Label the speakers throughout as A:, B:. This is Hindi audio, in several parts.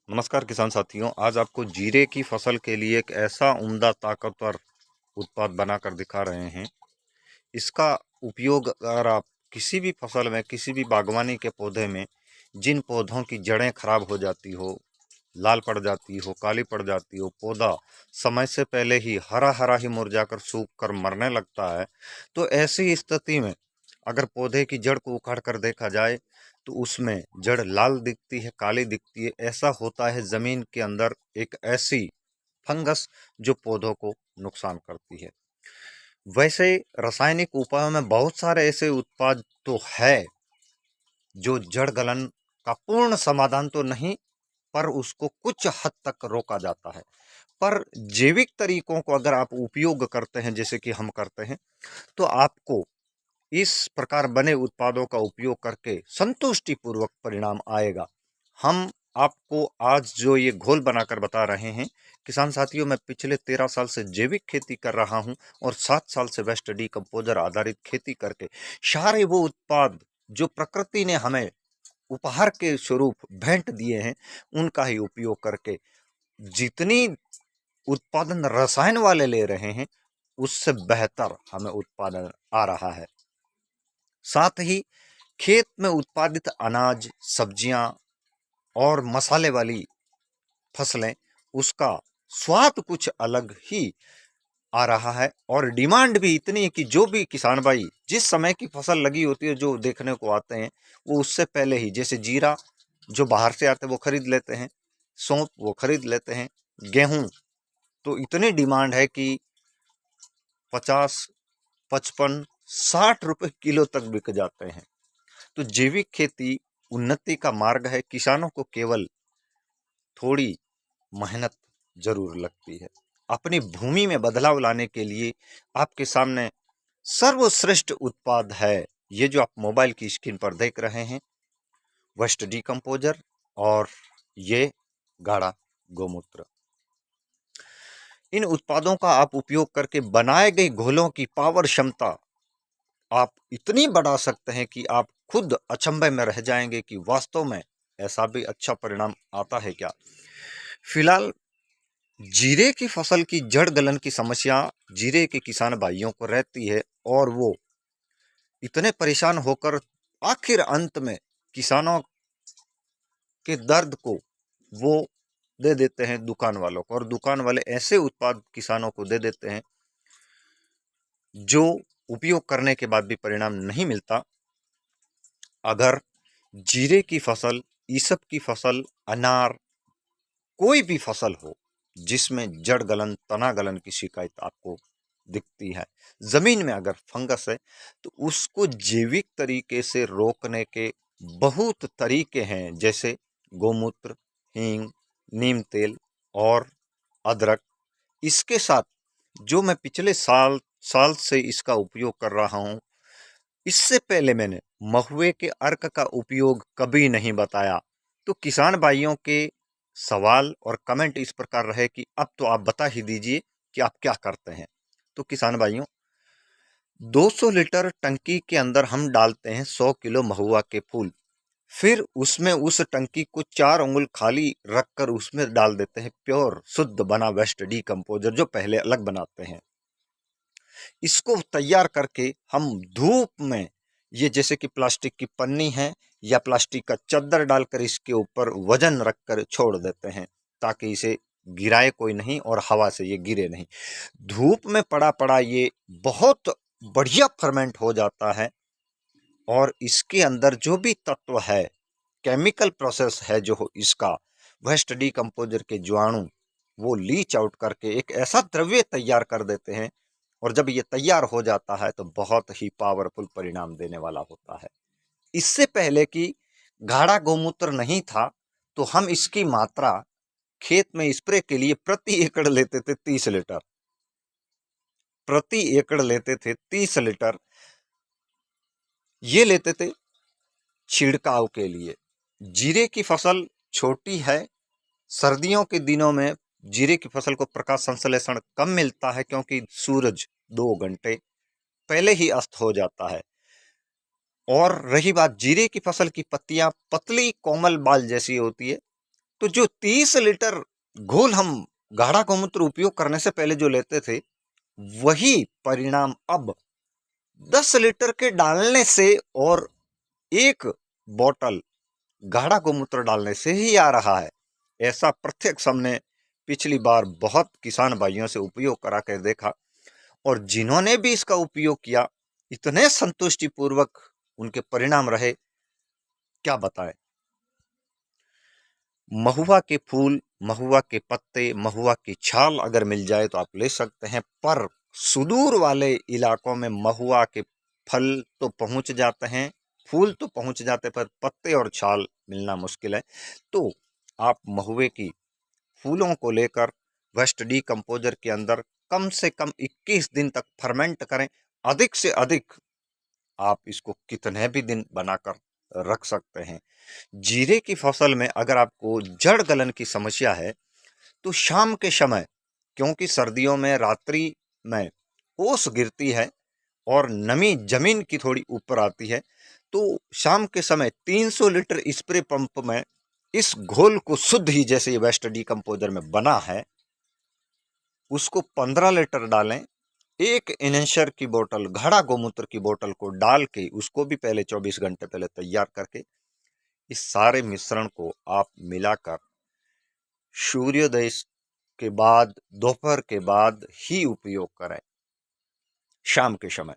A: नमस्कार किसान साथियों। आज आपको जीरे की फसल के लिए एक ऐसा उम्दा ताकतवर उत्पाद बनाकर दिखा रहे हैं। इसका उपयोग अगर आप किसी भी फसल में, किसी भी बागवानी के पौधे में, जिन पौधों की जड़ें खराब हो जाती हो, लाल पड़ जाती हो, काली पड़ जाती हो, पौधा समय से पहले ही हरा हरा ही मुरझाकर सूख कर मरने लगता है, तो ऐसी स्थिति में अगर पौधे की जड़ को उखाड़ कर देखा जाए तो उसमें जड़ लाल दिखती है, काली दिखती है। ऐसा होता है जमीन के अंदर एक ऐसी फंगस जो पौधों को नुकसान करती है। वैसे रासायनिक उपायों में बहुत सारे ऐसे उत्पाद तो है जो जड़ गलन का पूर्ण समाधान तो नहीं, पर उसको कुछ हद तक रोका जाता है। पर जैविक तरीकों को अगर आप उपयोग करते हैं, जैसे कि हम करते हैं, तो आपको इस प्रकार बने उत्पादों का उपयोग करके संतुष्टिपूर्वक परिणाम आएगा। हम आपको आज जो ये घोल बनाकर बता रहे हैं, किसान साथियों, मैं पिछले 13 साल से जैविक खेती कर रहा हूं और 7 साल से वेस्ट डीकम्पोजर आधारित खेती करके सारे वो उत्पाद जो प्रकृति ने हमें उपहार के स्वरूप भेंट दिए हैं, उनका ही उपयोग करके जितनी उत्पादन रसायन वाले ले रहे हैं, उससे बेहतर हमें उत्पादन आ रहा है। साथ ही खेत में उत्पादित अनाज, सब्जियां और मसाले वाली फसलें, उसका स्वाद कुछ अलग ही आ रहा है और डिमांड भी इतनी है कि जो भी किसान भाई जिस समय की फसल लगी होती है, जो देखने को आते हैं, वो उससे पहले ही, जैसे जीरा जो बाहर से आते हैं वो खरीद लेते हैं, सौंफ वो खरीद लेते हैं, गेहूं तो इतनी डिमांड है कि 50, 55, 60 रुपए किलो तक बिक जाते हैं। तो जैविक खेती उन्नति का मार्ग है। किसानों को केवल थोड़ी मेहनत जरूर लगती है। अपनी भूमि में बदलाव लाने के लिए आपके सामने सर्वश्रेष्ठ उत्पाद है ये जो आप मोबाइल की स्क्रीन पर देख रहे हैं, वेस्ट डीकम्पोजर और ये गाढ़ा गोमूत्र। इन उत्पादों का आप उपयोग करके बनाए गए घोलों की पावर क्षमता आप इतनी बढ़ा सकते हैं कि आप खुद अचंभे में रह जाएंगे कि वास्तव में ऐसा भी अच्छा परिणाम आता है क्या। फिलहाल जीरे की फसल की जड़ गलन की समस्या जीरे के किसान भाइयों को रहती है और वो इतने परेशान होकर आखिर अंत में किसानों के दर्द को वो दे देते हैं दुकान वालों को, और दुकान वाले ऐसे उत्पाद किसानों को दे देते हैं जो उपयोग करने के बाद भी परिणाम नहीं मिलता। अगर जीरे की फसल, ईसब की फसल, अनार, कोई भी फसल हो जिसमें जड़ गलन, तना गलन की शिकायत आपको दिखती है, जमीन में अगर फंगस है, तो उसको जैविक तरीके से रोकने के बहुत तरीके हैं, जैसे गोमूत्र, हींग, नीम तेल और अदरक। इसके साथ जो मैं पिछले साल साल से इसका उपयोग कर रहा हूं, इससे पहले मैंने महुए के अर्क का उपयोग कभी नहीं बताया। तो किसान भाइयों के सवाल और कमेंट इस प्रकार रहे कि अब तो आप बता ही दीजिए कि आप क्या करते हैं। तो किसान भाइयों, 200 लीटर टंकी के अंदर हम डालते हैं 100 किलो महुआ के फूल। फिर उसमें उस टंकी को 4 अंगुल खाली रखकर उसमें डाल देते हैं प्योर शुद्ध बना वेस्ट डीकम्पोजर, जो पहले अलग बनाते हैं। इसको तैयार करके हम धूप में, ये जैसे कि प्लास्टिक की पन्नी है या प्लास्टिक का चद्दर डालकर इसके ऊपर वजन रखकर छोड़ देते हैं, ताकि इसे गिराए कोई नहीं और हवा से ये गिरे नहीं। धूप में पड़ा पड़ा ये बहुत बढ़िया फर्मेंट हो जाता है और इसके अंदर जो भी तत्व है, केमिकल प्रोसेस है जो इसका, वेस्ट डीकम्पोजर के जीवाणु वो लीच आउट करके एक ऐसा द्रव्य तैयार कर देते हैं, और जब ये तैयार हो जाता है तो बहुत ही पावरफुल परिणाम देने वाला होता है। इससे पहले कि गाढ़ा गोमूत्र नहीं था, तो हम इसकी मात्रा खेत में स्प्रे के लिए प्रति एकड़ लेते थे 30 लीटर, प्रति एकड़ लेते थे 30 लीटर। ये लेते थे छिड़काव के लिए। जीरे की फसल छोटी है, सर्दियों के दिनों में जीरे की फसल को प्रकाश संश्लेषण कम मिलता है, क्योंकि सूरज 2 घंटे पहले ही अस्त हो जाता है। और रही बात जीरे की फसल की पत्तियां पतली कोमल बाल जैसी होती है, तो जो 30 लीटर घोल हम गाढ़ा गौमूत्र उपयोग करने से पहले जो लेते थे, वही परिणाम अब 10 लीटर के डालने से और 1 बॉटल गाढ़ा गौमूत्र डालने से ही आ रहा है। ऐसा प्रत्यक्ष हमने पिछली बार बहुत किसान भाइयों से उपयोग करा कर देखा, और जिन्होंने भी इसका उपयोग किया, इतने संतुष्टिपूर्वक उनके परिणाम रहे, क्या बताएं। महुआ के फूल, महुआ के पत्ते, महुआ की छाल अगर मिल जाए तो आप ले सकते हैं, पर सुदूर वाले इलाकों में महुआ के फल तो पहुंच जाते हैं, फूल तो पहुंच जाते, पर पत्ते और छाल मिलना मुश्किल है। तो आप महुए की फूलों को लेकर वेस्ट डीकम्पोजर के अंदर कम से कम 21 दिन तक फर्मेंट करें। अधिक से अधिक आप इसको कितने भी दिन बनाकर रख सकते हैं। जीरे की फसल में अगर आपको जड़ गलन की समस्या है, तो शाम के समय, क्योंकि सर्दियों में रात्रि में ओस गिरती है और नमी जमीन की थोड़ी ऊपर आती है, तो शाम के समय 300 लीटर स्प्रे पंप में इस घोल को शुद्ध ही, जैसे ये वेस्ट डीकम्पोजर में बना है, उसको 15 लीटर डालें। 1 इनेंसर की बोतल गाढ़ा गौमूत्र की बोतल को डाल के उसको भी पहले 24 घंटे पहले तैयार करके इस सारे मिश्रण को आप मिलाकर सूर्योदय के बाद, दोपहर के बाद ही उपयोग करें। शाम के समय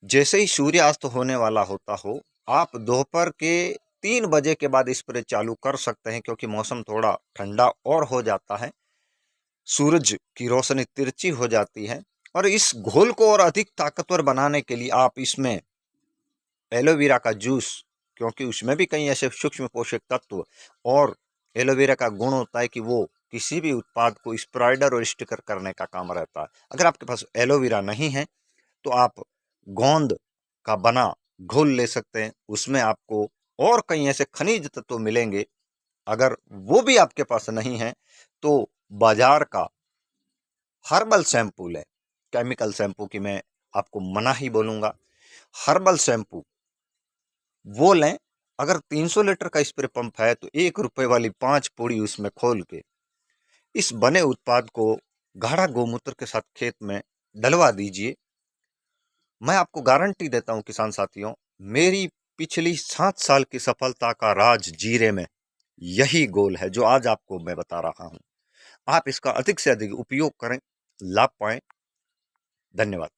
A: जैसे ही सूर्यास्त होने वाला होता हो, आप दोपहर के 3 बजे के बाद स्प्रे चालू कर सकते हैं, क्योंकि मौसम थोड़ा ठंडा और हो जाता है, सूरज की रोशनी तिरछी हो जाती है। और इस घोल को और अधिक ताकतवर बनाने के लिए आप इसमें एलोवेरा का जूस, क्योंकि उसमें भी कई ऐसे सूक्ष्म पोषक तत्व, और एलोवेरा का गुण होता है कि वो किसी भी उत्पाद को स्प्राइडर और स्टिकर करने का काम रहता है। अगर आपके पास एलोवेरा नहीं है तो आप गोंद का बना घोल ले सकते हैं, उसमें आपको और कई ऐसे खनिज तत्व मिलेंगे। अगर वो भी आपके पास नहीं है तो बाजार का हर्बल शैम्पू लें। केमिकल शैम्पू की मैं आपको मना ही बोलूँगा, हर्बल शैम्पू वो लें। अगर 300 लीटर का स्प्रे पंप है तो 1 रुपए वाली 5 पूड़ी उसमें खोल के इस बने उत्पाद को गाढ़ा गौमूत्र के साथ खेत में डलवा दीजिए। मैं आपको गारंटी देता हूं किसान साथियों, मेरी पिछली 7 साल की सफलता का राज जीरे में यही गोल है जो आज आपको मैं बता रहा हूं। आप इसका अधिक से अधिक उपयोग करें, लाभ पाएं। धन्यवाद।